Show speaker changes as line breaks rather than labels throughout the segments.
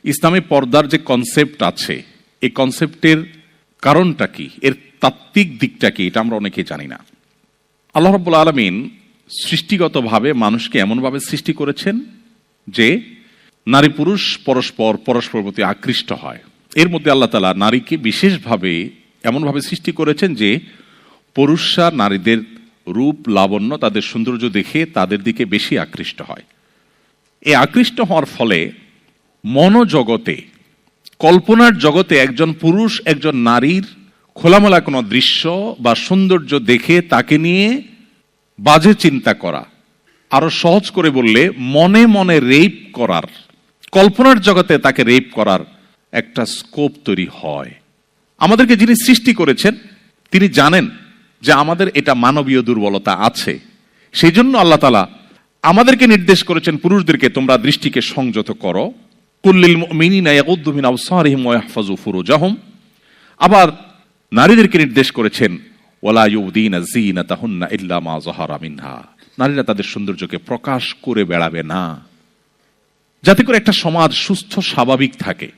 ইসলামে পর্দার যে কনসেপ্ট আছে, এই কনসেপ্টের কারণটা কি, এর তাত্ত্বিক দিকটা কি, এটা আমরা অনেকেই জানি না। আল্লাহ রাব্বুল আলামিন সৃষ্টিগতভাবে মানুষকে এমনভাবে সৃষ্টি করেছেন যে নারী পুরুষ পরস্পর প্রতি আকৃষ্ট হয়। এর মধ্যে আল্লাহ তাআলা নারীকে বিশেষভাবে এমনভাবে সৃষ্টি করেছেন যে পুরুষরা নারীদের রূপ লাবণ্য, তাদের সৌন্দর্য দেখে তাদের দিকে বেশি আকৃষ্ট হয়। এই আকৃষ্ট হওয়ার ফলে মনোজগতে, কল্পনার জগতে একজন পুরুষ একজন নারীর খোলামেলা কোনো দৃশ্য বা সৌন্দর্য দেখে তাকে নিয়ে বাজে চিন্তা করা, আরো সহজ করে বললে মনে মনে রেপ করার, কল্পনার জগতে তাকে রেপ করার একটা স্কোপ তৈরি হয়। আমাদেরকে যিনি সৃষ্টি করেছেন তিনি জানেন যে আমাদের এটা মানবীয় দুর্বলতা আছে। সেই জন্য আল্লাহ তাআলা আমাদেরকে নির্দেশ করেছেন পুরুষদেরকে তোমরা দৃষ্টিকে সংযত করো, কুল্লিল মুমিনিনা ইয়াগুদ্দু মিন আবসারিহিম ওয়া ইয়াহফাযু ফুরুজাহুম। আবার নারীদেরকে নির্দেশ করেছেন ওয়ালা ইউবদিনা যিনাতাহুন্না ইল্লা মা যাহারা মিনহা, নারীরা তাদের সৌন্দর্যকে প্রকাশ করে বেড়াবে না, যাতে করে একটা সমাজ সুস্থ স্বাভাবিক থাকে।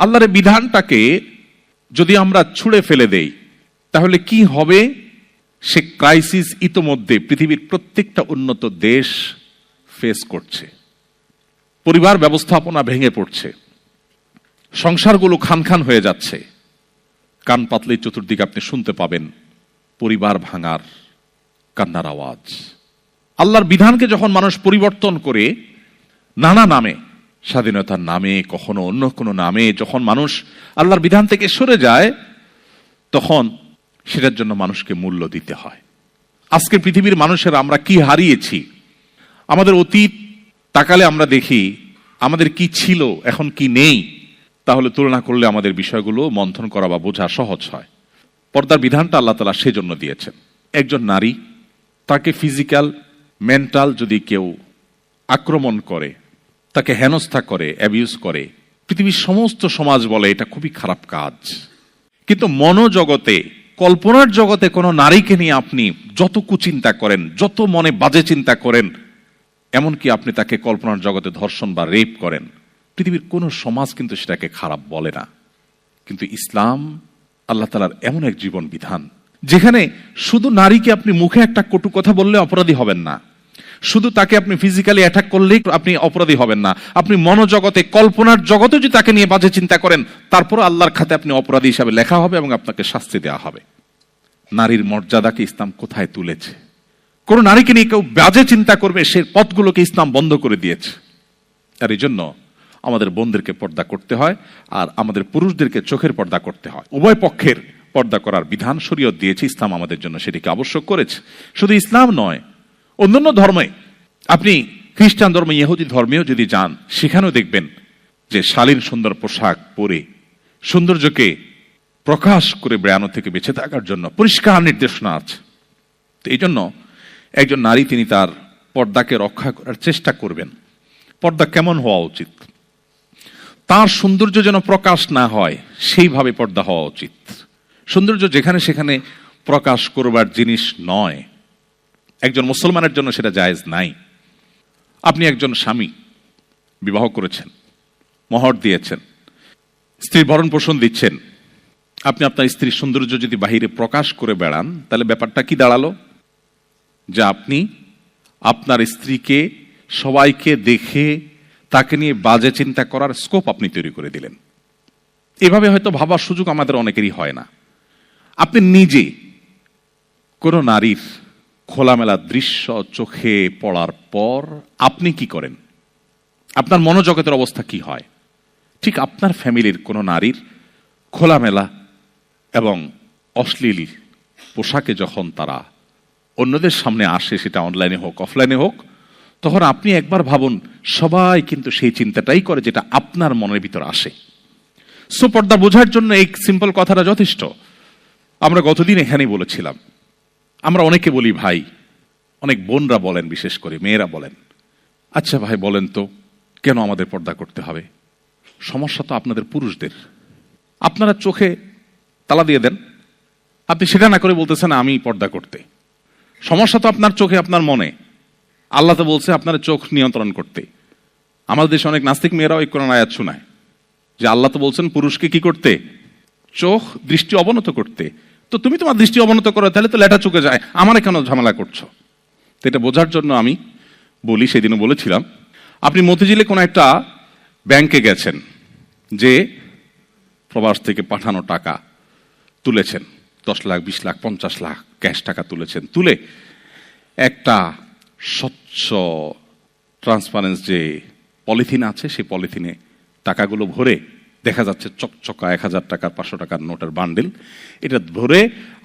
আল্লাহর বিধানটাকে যদি আমরা ছুঁড়ে ফেলে দেই তাহলে কি হবে? সে ক্রাইসিস ইতোমধ্যে পৃথিবীর প্রত্যেকটা উন্নত দেশ ফেস করছে। পরিবার ব্যবস্থাপনা ভেঙে পড়ছে, সংসারগুলো খান খান হয়ে যাচ্ছে। কান পাতলেই চতুর্দিকে আপনি শুনতে পাবেন পরিবার ভাঙার কান্নার আওয়াজ। আল্লাহর বিধানকে যখন মানুষ পরিবর্তন করে নানা নামে, স্বাধীনতার নামে, কখনো অন্য কোনো নামে, যখন মানুষ আল্লাহর বিধান থেকে সরে যায় তখন সেটার জন্য মানুষকে মূল্য দিতে হয়। আজকে পৃথিবীর মানুষের আমরা কি হারিয়েছি, আমাদের অতীত তাকালে আমরা দেখি আমাদের কি ছিল এখন কি নেই, তাহলে তুলনা করলে আমাদের বিষয়গুলো মন্থন করা বা বোঝা সহজ হয়। পর্দার বিধানটা আল্লাহ তাআলা সেজন্য দিয়েছেন। একজন নারী, তাকে ফিজিক্যাল মেন্টাল যদি কেউ আক্রমণ করে, তাকে হেনস্থা করে, অ্যাবিউজ করে, পৃথিবীর সমস্ত সমাজ বলে এটা খুবই খারাপ কাজ। কিন্তু মনোজগতে, কল্পনার জগতে কোনো নারীকে নিয়ে আপনি যত কুচিন্তা করেন, যত মনে বাজে চিন্তা করেন, এমনকি আপনি তাকে কল্পনার জগতে ধর্ষণ বা রেপ করেন, পৃথিবীর কোনো সমাজ কিন্তু সেটাকে খারাপ বলে না। কিন্তু ইসলাম আল্লাহ তাআলার এমন এক জীবন বিধান যেখানে শুধু নারীকে আপনি মুখে একটা কটু কথা বললে অপরাধী হবেন না, শুধু তাকে আপনি ফিজিক্যালি অ্যাটাক করলেই আপনি অপরাধী হবেন না, আপনি মনোজগতে, কল্পনার জগতে যদি তাকে নিয়ে বাজে চিন্তা করেন তারপর আল্লাহর খাতে আপনি অপরাধী হিসাবে লেখা হবে এবং আপনাকে শাস্তি দেওয়া হবে। নারীর মর্যাদাকে ইসলাম কোথায় তুলেছে? কোন নারীকে নিয়ে কেউ বাজে চিন্তা করবে সে পথগুলোকে ইসলাম বন্ধ করে দিয়েছে। আর এই জন্য আমাদের বোনদেরকে পর্দা করতে হয় আর আমাদের পুরুষদেরকে চোখের পর্দা করতে হয়। উভয় পক্ষের পর্দা করার বিধান শরীয়ত দিয়েছে, ইসলাম আমাদের জন্য সেটিকে আবশ্যক করেছে। শুধু ইসলাম নয়, অন্যান্য ধর্মে, আপনি খ্রিস্টান ধর্ম, ইহুদি ধর্মেও যদি যান সেখানেও দেখবেন যে শালীন সুন্দর পোশাক পরে সৌন্দর্যকে প্রকাশ করে বেড়ানো থেকে বেঁচে থাকার জন্য পরিষ্কার নির্দেশনা আছে। তো এই জন্য একজন নারী তিনি তার পর্দাকে রক্ষা করার চেষ্টা করবেন। পর্দা কেমন হওয়া উচিত? তার সৌন্দর্য যেন প্রকাশ না হয় সেইভাবে পর্দা হওয়া উচিত। সৌন্দর্য যেখানে সেখানে প্রকাশ করবার জিনিস নয়, একজন মুসলমানের জন্য সেটা জায়েজ নাই। আপনি একজন স্বামী, বিবাহ করেছেন, মোহর দিয়েছেন, স্ত্রীর ভরণ পোষণ দিচ্ছেন, আপনি আপনার স্ত্রীর সৌন্দর্য যদি বাহিরে প্রকাশ করে বেড়ান তাহলে ব্যাপারটা কি দাঁড়ালো? যে আপনি আপনার স্ত্রীকে সবাইকে দেখে তাকে নিয়ে বাজে চিন্তা করার স্কোপ আপনি তৈরি করে দিলেন। এভাবে হয়তো ভাবার সুযোগ আমাদের অনেকেরই হয় না। আপনি নিজে কোন নারীর খোলামেলা দৃশ্য চোখে পড়ার পর আপনি কি করেন? আপনার মনোজগতের অবস্থা কি হয়? ঠিক আপনার ফ্যামিলির কোন নারীর খোলামেলা এবং অশ্লীল পোশাকে যখন তারা অন্যদের সামনে আসে, সেটা অনলাইনে হোক অফলাইনে হোক, তখন আপনি একবার ভাবুন সবাই কিন্তু সেই চিন্তাটাই করে যেটা আপনার মনের ভিতর আসে। সো পর্দা বোঝার জন্য এই সিম্পল কথাটা যথেষ্ট। আমরা গতদিন এখানেই বলেছিলাম, আমরা অনেকে বলি ভাই, অনেক বোনরা বলেন, বিশেষ করে মেয়েরা বলেন, আচ্ছা ভাই বলেন তো কেন আমাদের পর্দা করতে হবে? সমস্যা তো আপনাদের পুরুষদের। আপনারা চোখে তালা দিয়ে দেন, আপনি সেটা না করে বলতেছেন আমি পর্দা করতে। সমস্যা তো আপনার চোখে, আপনার মনে। আল্লাহ তো বলছে আপনার চোখ নিয়ন্ত্রণ করতে। আমাদের দেশে অনেক নাস্তিক মেয়েরাও এই কোরআন আয়াত শোনায় যে আল্লাহ তো বলছেন পুরুষকে কি করতে, চোখ দৃষ্টি অবনত করতে। তো তুমি তোমার দৃষ্টি অবনত করো, তাহলে তো লেটা চোখে যায়, আমার কেন ঝামেলা করছো? তো এটা বোঝার জন্য আমি বলি, সেদিনও বলেছিলাম, আপনি মতিঝিলে কোনো একটা ব্যাংকে গেছেন, যে প্রবাস থেকে পাঠানো টাকা তুলেছেন, 10 লাখ 20 লাখ 50 লাখ ক্যাশ টাকা তুলেছেন, তুলে একটা স্বচ্ছ ট্রান্সপারেন্স যে পলিথিন আছে, সেই পলিথিনে টাকাগুলো ভরে দেখা যাচ্ছে চকচকা 1000 টাকার 500 টাকার নোটের বান্ডিল। এটা ধরে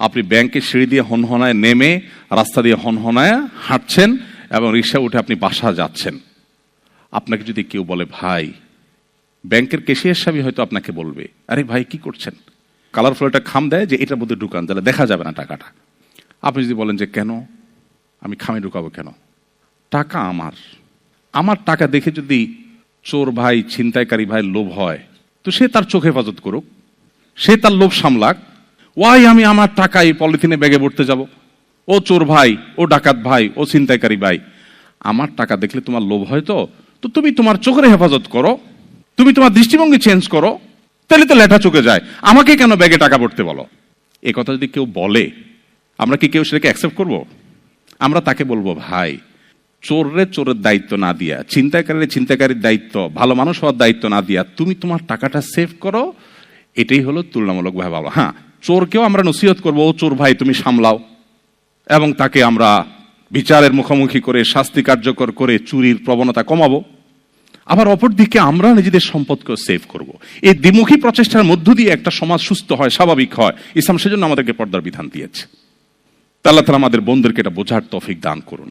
আপনি ব্যাংকের সিঁড়ি দিয়ে হনহনায় নেমে রাস্তা দিয়ে হনহনায় হাঁটছেন এবং রিক্সা উঠে আপনি বাসা যাচ্ছেন। আপনাকে যদি কেউ বলে ভাই, ব্যাংকের ক্যাশিয়ার সাহেব হয়তো আপনাকে বলবে, আরে ভাই কি করছেন, কালারফুল একটা খাম দেয় যে এটার মধ্যে ঢুকান, তাহলে দেখা যাবে না টাকাটা। আপনি যদি বলেন যে কেন, আমি খামে ঢুকাবো কেন, টাকা আমার, আমার টাকা দেখে যদি চোর ভাই ছিনতাইকারী ভাই লোভ হয়, তো সে তার চোখ হেফাজত করুক, সে তার লোভ সামলাক। ওয়াই আমি আমার টাকা এই পলিথিনে ব্যাগে ভরতে যাব? ও চোর ভাই, ও ডাকাত ভাই, ও ছিনতাইকারী ভাই, আমার টাকা দেখলে তোমার লোভ হয়, তো তুমি তোমার চোখের হেফাজত করো, তুমি তোমার দৃষ্টিভঙ্গি চেঞ্জ করো, তাহলে তো লেঠা চোখে যায়, আমাকে কেন ব্যাগে টাকা ভরতে বলো? এ কথা যদি কেউ বলে, আমরা কি কেউ সেটাকে অ্যাকসেপ্ট করব? আমরা তাকে বলবো, ভাই চোররে চোরের দায়িত্ব না দিয়া, ছিনতাইকারীর ছিনতাইকারীর দায়িত্ব, ভালো মানুষ হওয়ার দায়িত্ব না দিয়া তুমি তোমার টাকাটা সেভ করো, এটাই হলো তুলনামূলক ভাবে ভালো। হ্যাঁ, চোরকেও আমরা নসিহত করবো, ও চোর ভাই তুমি সামলাও, এবং তাকে আমরা বিচারের মুখোমুখি করে শাস্তি কার্যকর করে চুরির প্রবণতা কমাবো। আবার অপরদিকে আমরা নিজেদের সম্পদকে সেভ করব। এই দ্বিমুখী প্রচেষ্টার মধ্য দিয়ে একটা সমাজ সুস্থ হয়, স্বাভাবিক হয়। ইসলাম সেজন্য আমাদেরকে পর্দার বিধান দিয়েছে। আল্লাহ তাআলা আমাদের বন্ধুদেরকে এটা বোঝার তৌফিক দান করুন।